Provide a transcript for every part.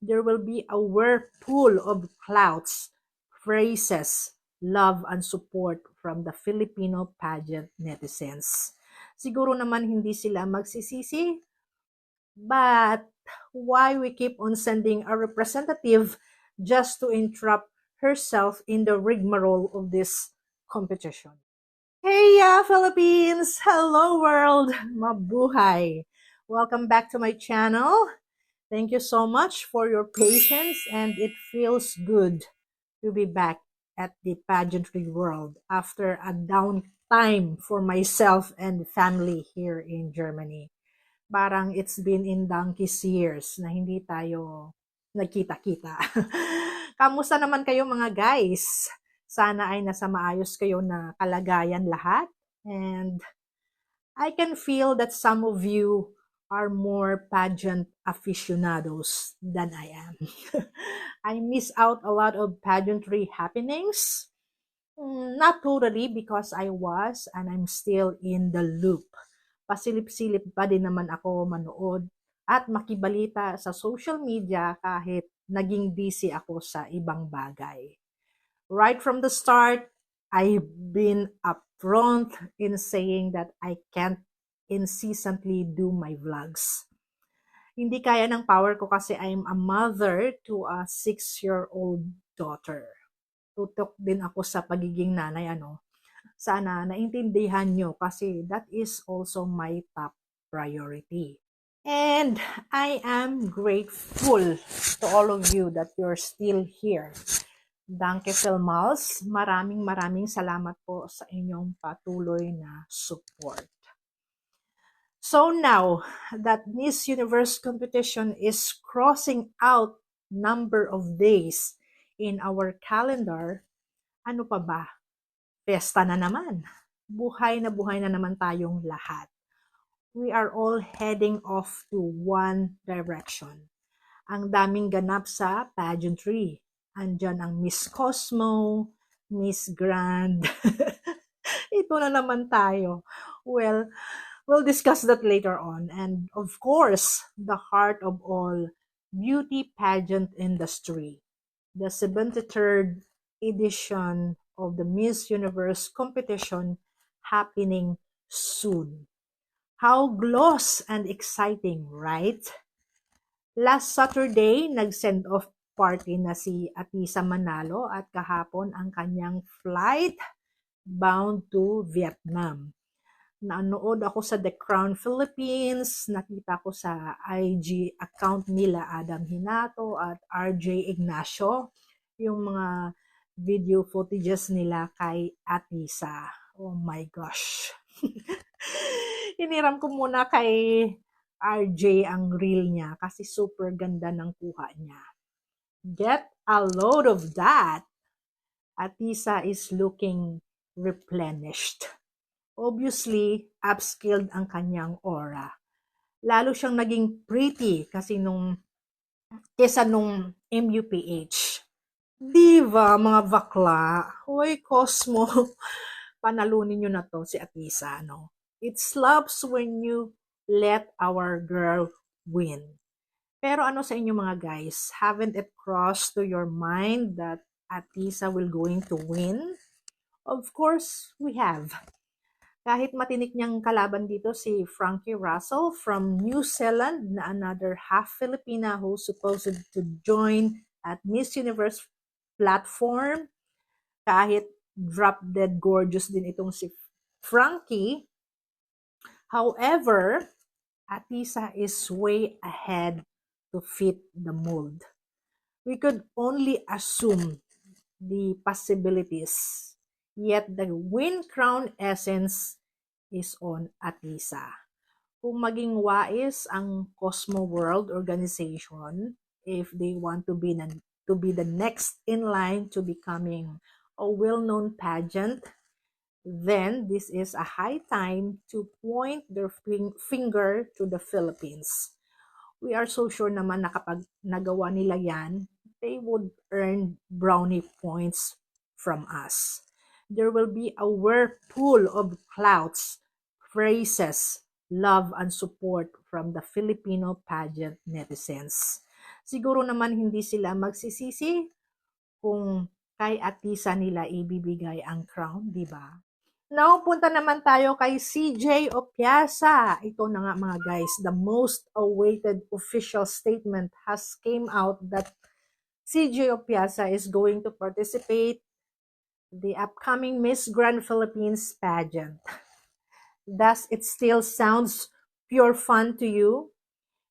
there will be a whirlpool of clouds, phrases, love, and support from the Filipino pageant netizens. Siguro naman hindi sila magsisisi, but why we keep on sending a representative just to interrupt herself in the rigmarole of this competition? Hey, Philippines! Hello, world! Mabuhay! Welcome back to my channel. Thank you so much for your patience, and it feels good to be back at the pageantry world after a downtime for myself and family here in Germany. Parang it's been in donkey's years na hindi tayo nagkita-kita. Kamusta naman kayo mga guys? Sana ay nasa maayos kayo na kalagayan lahat. And I can feel that some of you are more pageant aficionados than I am. I miss out a lot of pageantry happenings. Not totally, because I was and I'm still in the loop. Pasilip-silip pa din naman ako manood at makibalita sa social media kahit naging busy ako sa ibang bagay. Right from the start, I've been upfront in saying that I can't incessantly do my vlogs. Hindi kaya ng power ko kasi I'm a mother to a 6-year-old daughter. Tutok din ako sa pagiging nanay, Sana naintindihan nyo kasi that is also my top priority. And I am grateful to all of you that you're still here. Danke vielmals. Maraming salamat po sa inyong patuloy na support. So now that Miss Universe competition is crossing out number of days in our calendar, ano pa ba? Pesta na naman. Buhay na naman tayong lahat. We are all heading off to one direction. Ang daming ganap sa pageantry. Andyan ang Miss Cosmo, Miss Grand. Ito na naman tayo. Well, we'll discuss that later on. And of course, the heart of all, beauty pageant industry. The 73rd edition of the Miss Universe competition happening soon. How gloss and exciting, right? Last Saturday, nag-send off party na si Atisa Manalo at kahapon ang kanyang flight bound to Vietnam. Nanood ako sa The Crown Philippines, nakita ko sa IG account nila Adam Hinato at RJ Ignacio, yung mga video footages nila kay Atisa. Oh my gosh. Hiniram ko muna kay RJ ang reel niya kasi super ganda ng kuha niya. Get a load of that. Atisa is looking replenished. Obviously, upskilled ang kanyang aura. Lalo siyang naging pretty kasi kesa nung MUPH. Diva, mga bakla. Hoy, Cosmo. Panalunin nyo na to si Atisa, no? It slaps when you let our girl win. Pero ano sa inyo mga guys? Haven't it crossed to your mind that Atisa will going to win? Of course, we have. Kahit matinik niyang kalaban dito si Frankie Russell from New Zealand na another half Filipina who's supposed to join at Miss Universe platform. Kahit drop dead gorgeous din itong si Frankie. However, Atisa is way ahead to fit the mold. We could only assume the possibilities. Yet the win crown essence is on Atisa. Kung maging wais ang Cosmo World Organization, if they want to be the next in line to becoming a well-known pageant, then this is a high time to point their finger to the Philippines. We are so sure naman na kapag nagawa nila yan, they would earn brownie points from us. There will be a whirlpool of clouds, phrases, love, and support from the Filipino pageant netizens. Siguro naman hindi sila magsisisi kung kay Atisa nila ibibigay ang crown, di ba? Now, punta naman tayo kay CJ Opiasa. Ito na nga mga guys, the most awaited official statement has came out that CJ Opiasa is going to participate the upcoming Miss Grand Philippines pageant. Does it still sounds pure fun to you?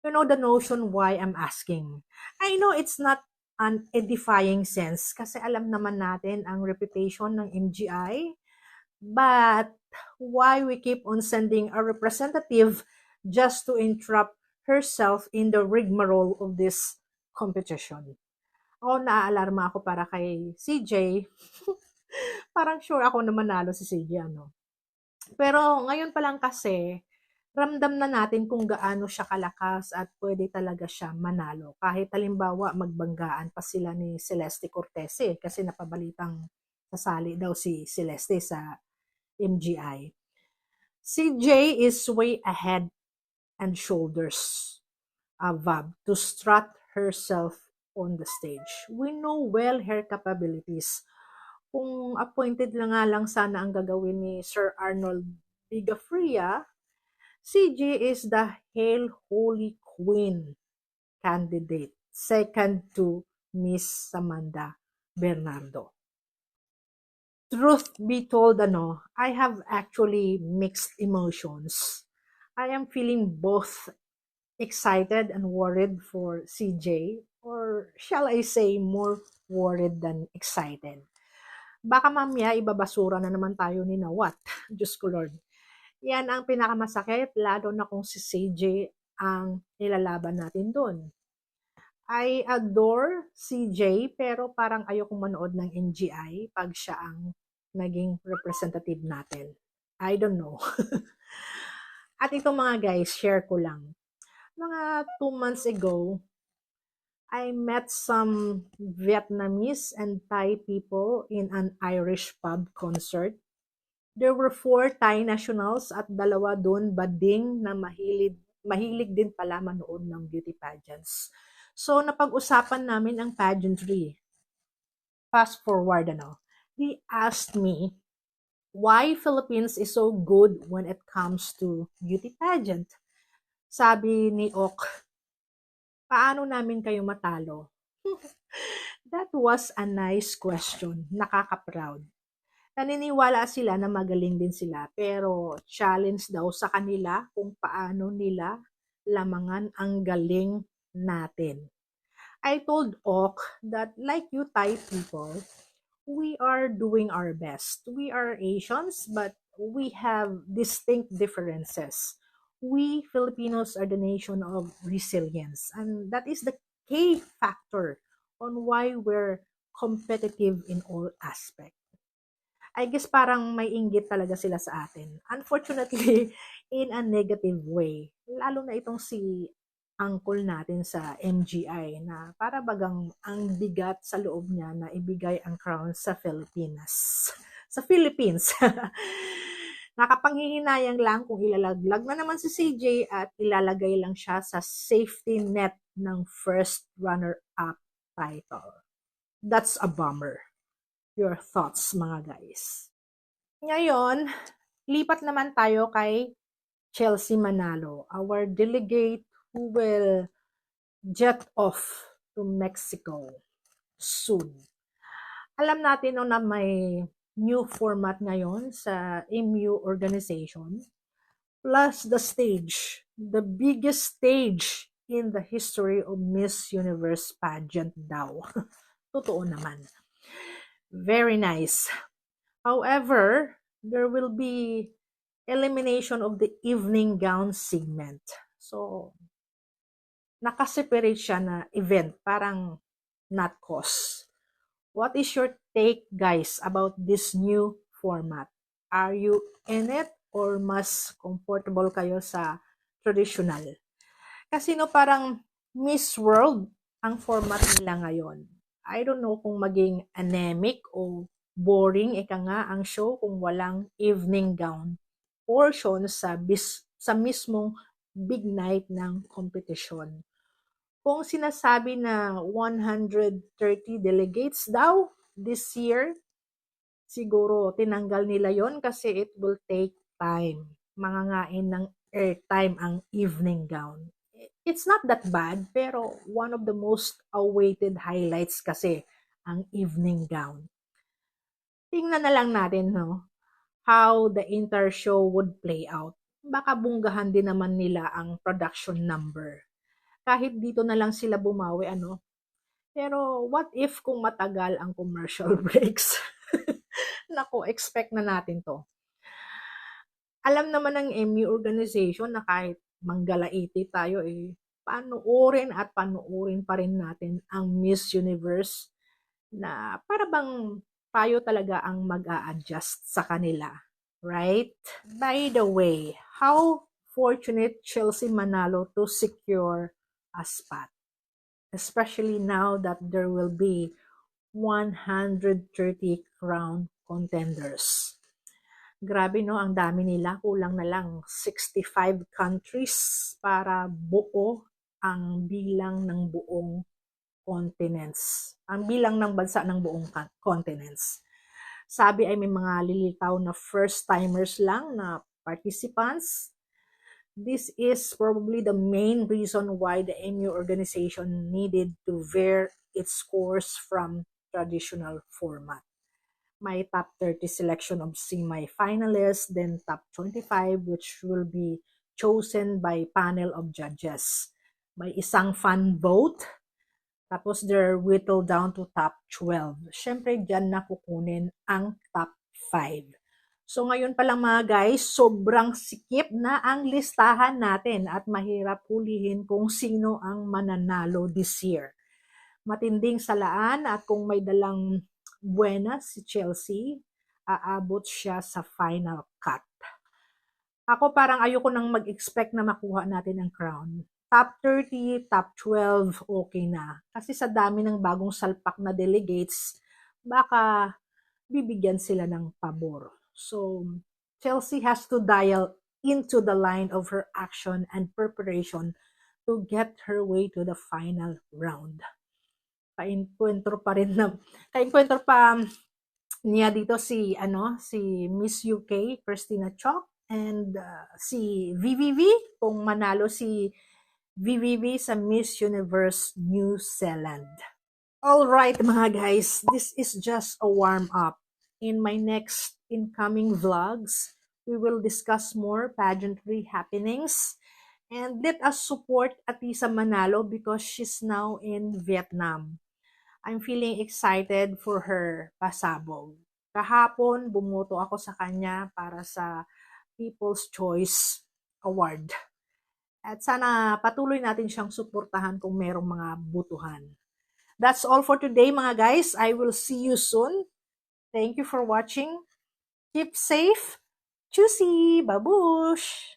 You know the notion why I'm asking. I know it's not an edifying sense kasi alam naman natin ang reputation ng MGI, but why we keep on sending a representative just to entrap herself in the rigmarole of this competition? O naaalarma ako para kay CJ. Parang sure ako na manalo si CJ, ano? Pero ngayon pa lang kasi, ramdam na natin kung gaano siya kalakas at pwede talaga siya manalo. Kahit halimbawa magbanggaan pa sila ni Celeste Cortese kasi napabalitang sasali daw si Celeste sa MGI. Si J is way ahead and shoulders above to strut herself on the stage. We know well her capabilities. Kung appointed na nga lang sana ang gagawin ni Sir Arnold Bigafria, CJ is the Hail Holy Queen candidate, second to Miss Samantha Bernardo. Truth be told, I have actually mixed emotions. I am feeling both excited and worried for CJ, or shall I say more worried than excited. Baka mamaya ibabasura na naman tayo ni Nawat. Diyos ko Lord. Yan ang pinakamasakit, lalo na kung si CJ ang nilalaban natin doon. I adore CJ, pero parang ayokong manood ng NGI pag siya ang naging representative natin. I don't know. At ito mga guys, share ko lang. Mga 2 months ago, I met some Vietnamese and Thai people in an Irish pub concert. There were 4 Thai nationals at 2 doon bading na mahilig din pala manood ng beauty pageants. So, napag-usapan namin ang pageantry. Fast forward, they asked me why Philippines is so good when it comes to beauty pageant. Sabi ni Ok, paano namin kayo matalo? That was a nice question. Nakaka-proud. Naniniwala sila na magaling din sila, pero challenge daw sa kanila kung paano nila lamangan ang galing natin. I told Ok that like you Thai people, we are doing our best. We are Asians, but we have distinct differences. We Filipinos are the nation of resilience, and that is the key factor on why we're competitive in all aspects. I guess parang may inggit talaga sila sa atin. Unfortunately, in a negative way. Lalo na itong si uncle natin sa MGI na para bagang ang bigat sa loob niya na ibigay ang crown sa Philippines. Sa Philippines. Nakapanghihinayang lang kung ilalaglag na naman si CJ at ilalagay lang siya sa safety net ng first runner-up title. That's a bummer. Your thoughts, mga guys. Ngayon, lipat naman tayo kay Chelsea Manalo, our delegate who will jet off to Mexico soon. Alam natin na may new format ngayon sa MU organization, plus the stage, the biggest stage in the history of Miss Universe pageant daw. Totoo naman. Very nice. However, there will be elimination of the evening gown segment. So, nakaseparate siya na event, parang not cause. What is your take, guys, about this new format? Are you in it or mas comfortable kayo sa traditional? Kasi parang Miss World ang format nila ngayon. I don't know kung maging anemic o boring nga ang show kung walang evening gown portion sa mismong big night ng competition. Kung sinasabi na 130 delegates daw this year, siguro tinanggal nila yon kasi it will take time. Mangangain ng airtime ang evening gown. It's not that bad, pero one of the most awaited highlights kasi ang evening gown. Tingnan na lang natin, no, how the entire show would play out. Baka bunggahan din naman nila ang production number. Kahit dito na lang sila bumawi, ano. Pero what if kung matagal ang commercial breaks? Naku, expect na natin to. Alam naman ng MU organization na kahit manggalaiti tayo, panuorin at panuorin pa rin natin ang Miss Universe na para bang tayo talaga ang mag-a-adjust sa kanila. Right? By the way, how fortunate Chelsea Manalo to secure a spot. Especially now that there will be 130 crown contenders. Grabe, no, ang dami nila. Kulang na lang 65 countries para buo ang bilang ng buong continents. Ang bilang ng bansa ng buong continents. Sabi ay may mga lilitaw na first-timers lang na participants. This is probably the main reason why the MU organization needed to veer its course from traditional format. May top 30 selection of semi-finalists, then top 25, which will be chosen by panel of judges. May isang fan vote, tapos they're whittled down to top 12. Siyempre, dyan na kukunin ang top 5. So ngayon pa lang mga guys, sobrang sikip na ang listahan natin at mahirap hulihin kung sino ang mananalo this year. Matinding salaan at kung may dalang buena si Chelsea, aabot siya sa final cut. Ako parang ayoko nang mag-expect na makuha natin ang crown. Top 30, top 12, okay na. Kasi sa dami ng bagong salpak na delegates, baka bibigyan sila ng pabor. So, Chelsea has to dial into the line of her action and preparation to get her way to the final round. Kainkwentro pa niya dito si Miss UK Christina Chok and si VVV kung manalo si VVV sa Miss Universe New Zealand. All right mga guys, this is just a warm up. In my next incoming vlogs, we will discuss more pageantry happenings and let us support Atisa Manalo because she's now in Vietnam. I'm feeling excited for her pasabog. Kahapon, bumoto ako sa kanya para sa People's Choice Award. At sana patuloy natin siyang suportahan kung merong mga butuhan. That's all for today mga guys. I will see you soon. Thank you for watching. Keep safe. Tschüssi. Babush.